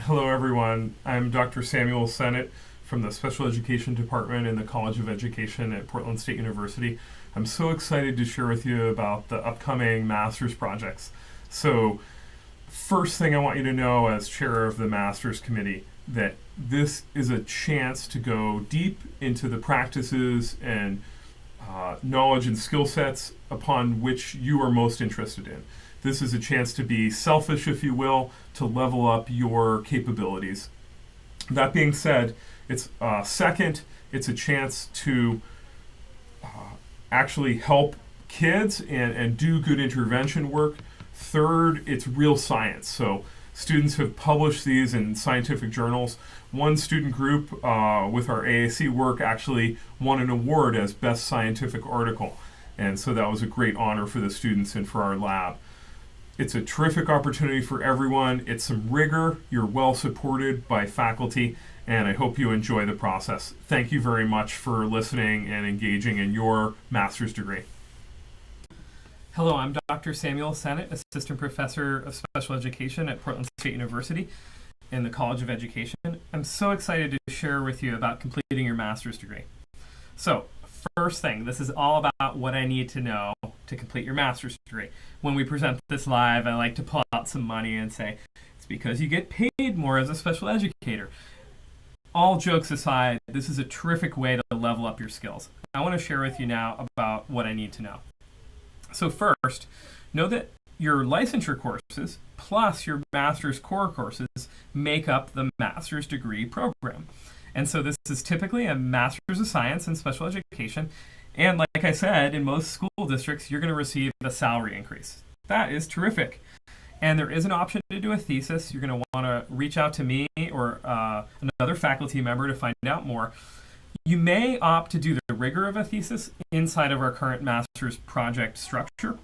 Hello, everyone. I'm Dr. Samuel Sennett from the Special Education Department in the College of Education at Portland State University. I'm so excited to share with you about the upcoming master's projects. So, first thing I want you to know as chair of the master's committee that this is a chance to go deep into the practices and knowledge and skill sets upon which you are most interested in. This is a chance to be selfish, if you will, to level up your capabilities. That being said, it's second, it's a chance to actually help kids and do good intervention work. Third, it's real science. So students have published these in scientific journals. One student group with our AAC work actually won an award as Best Scientific Article. And so that was a great honor for the students and for our lab. It's a terrific opportunity for everyone. It's some rigor. You're well supported by faculty, and I hope you enjoy the process. Thank you very much for listening and engaging in your master's degree. Hello, I'm Dr. Samuel Sennett, Assistant Professor of Special Education at Portland State University in the College of Education. I'm so excited to share with you about completing your master's degree. So, first thing, this is all about what I need to know to complete your master's degree. When we present this live, I like to pull out some money and say, it's because you get paid more as a special educator. All jokes aside, this is a terrific way to level up your skills. I want to share with you now about what I need to know. So first, know that your licensure courses plus your master's core courses make up the master's degree program. And so this is typically a Master's of Science in Special Education. And like I said, in most school districts, you're going to receive a salary increase. That is terrific. And there is an option to do a thesis. You're going to want to reach out to me or another faculty member to find out more. You may opt to do the rigor of a thesis inside of our current master's project structure.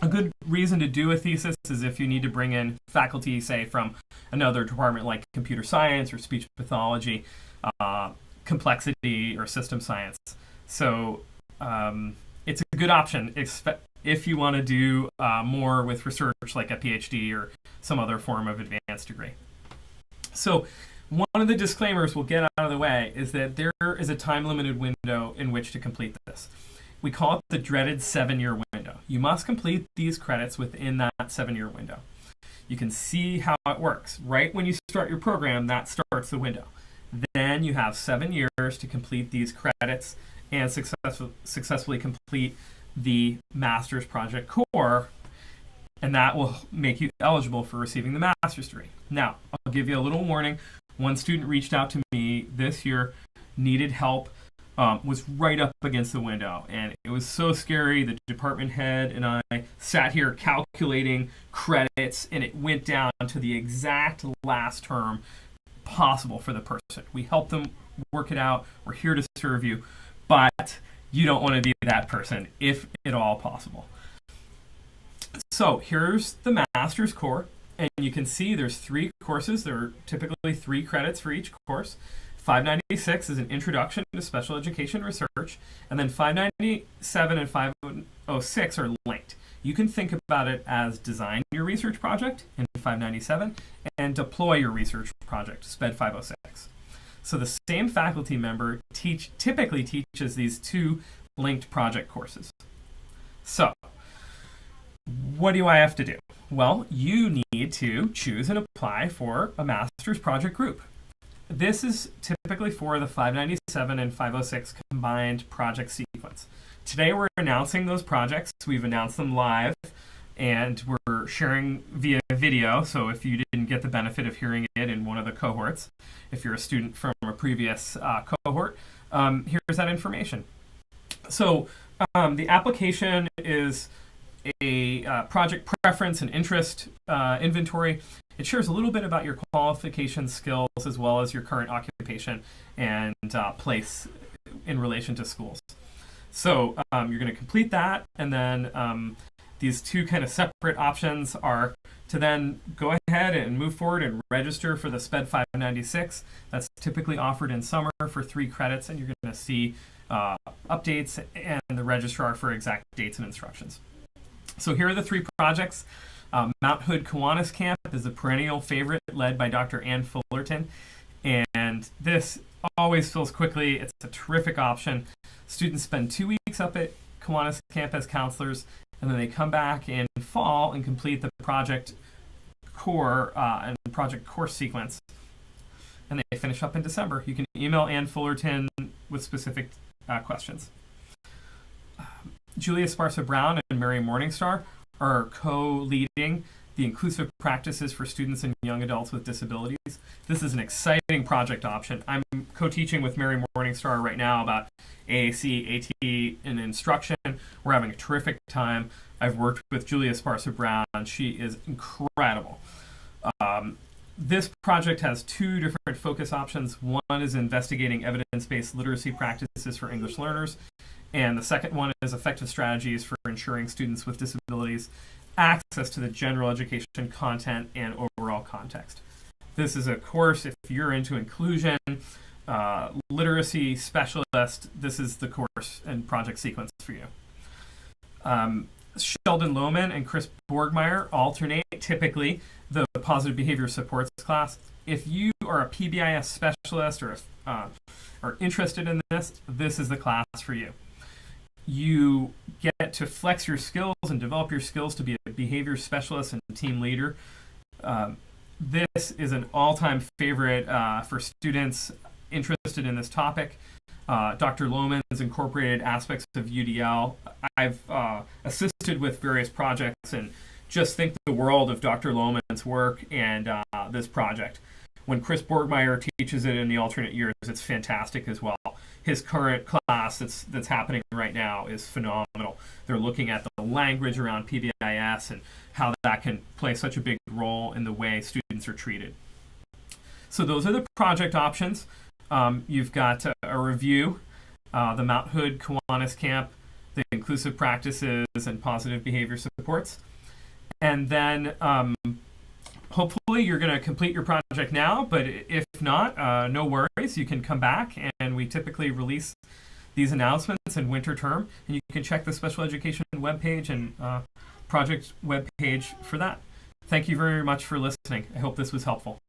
A good reason to do a thesis is if you need to bring in faculty, say, from another department like computer science or speech pathology, complexity, or system science. So it's a good option if you want to do more with research like a PhD or some other form of advanced degree. So one of the disclaimers we'll get out of the way is that there is a time-limited window in which to complete this. We call it the dreaded 7-year window. You must complete these credits within that 7-year window. You can see how it works. Right when you start your program, that starts the window. Then you have 7 years to complete these credits and successfully complete the master's project core, and that will make you eligible for receiving the master's degree. Now, I'll give you a little warning. One student reached out to me this year, needed help, was right up against the window, and it was so scary. The department head and I sat here calculating credits, and it went down to the exact last term possible for the person. We helped them work it out. We're here to serve you, but you don't want to be that person if at all possible. So here's the master's core, and you can see there's 3 courses. There are typically 3 credits for each course. 596 is an introduction to special education research, and then 597 and 506 are linked. You can think about it as design your research project in 597 and deploy your research project, SPED 506. So the same faculty member typically teaches these 2 linked project courses. So what do I have to do? Well, you need to choose and apply for a master's project group. This is typically for the 597 and 506 combined project sequence. Today we're announcing those projects. We've announced them live, and we're sharing via video, so if you didn't get the benefit of hearing it in one of the cohorts, if you're a student from a previous cohort, here's that information. So the application is a project preference and interest inventory. It shares a little bit about your qualifications, skills, as well as your current occupation and place in relation to schools. So you're going to complete that, and then these 2 kind of separate options are to then go ahead and move forward and register for the SPED 596. That's typically offered in summer for 3 credits, and you're going to see updates and the registrar for exact dates and instructions. So here are the 3 projects. Mount Hood Kiwanis Camp is a perennial favorite led by Dr. Ann Fullerton. And this always fills quickly. It's a terrific option. Students spend 2 weeks up at Kiwanis Camp as counselors, and then they come back in fall and complete the project core and project course sequence. And they finish up in December. You can email Ann Fullerton with specific questions. Julia Sparsa Brown and Mary Morningstar are co-leading the inclusive practices for students and young adults with disabilities. This is an exciting project option. I'm co-teaching with Mary Morningstar right now about AAC, AT, and instruction. We're having a terrific time. I've worked with Julia Sparsa Brown. She is incredible. This project has 2 different focus options. One is investigating evidence-based literacy practices for English learners, and the second one is effective strategies for ensuring students with disabilities access to the general education content and overall context. This is a course, if you're into inclusion, literacy specialist, this is the course and project sequence for you. Sheldon Lohman and Chris Borgmeyer alternate typically the positive behavior supports class. If you are a PBIS specialist or are interested in this, this is the class for you. You get to flex your skills and develop your skills to be a behavior specialist and team leader. This is an all-time favorite for students interested in this topic. Dr. Lohman has incorporated aspects of UDL. I've assisted with various projects and just think the world of Dr. Lohman's work and this project. When Chris Borgmeyer teaches it in the alternate years, it's fantastic as well. His current class that's happening right now is phenomenal. They're looking at the language around PBIS and how that can play such a big role in the way students are treated. So those are the project options. You've got a review, the Mount Hood Kiwanis Camp, the inclusive practices and positive behavior supports. And then hopefully you're going to complete your project now, but if not, no worries. You can come back, and we typically release these announcements in winter term, and you can check the special education webpage and project webpage for that. Thank you very much for listening. I hope this was helpful.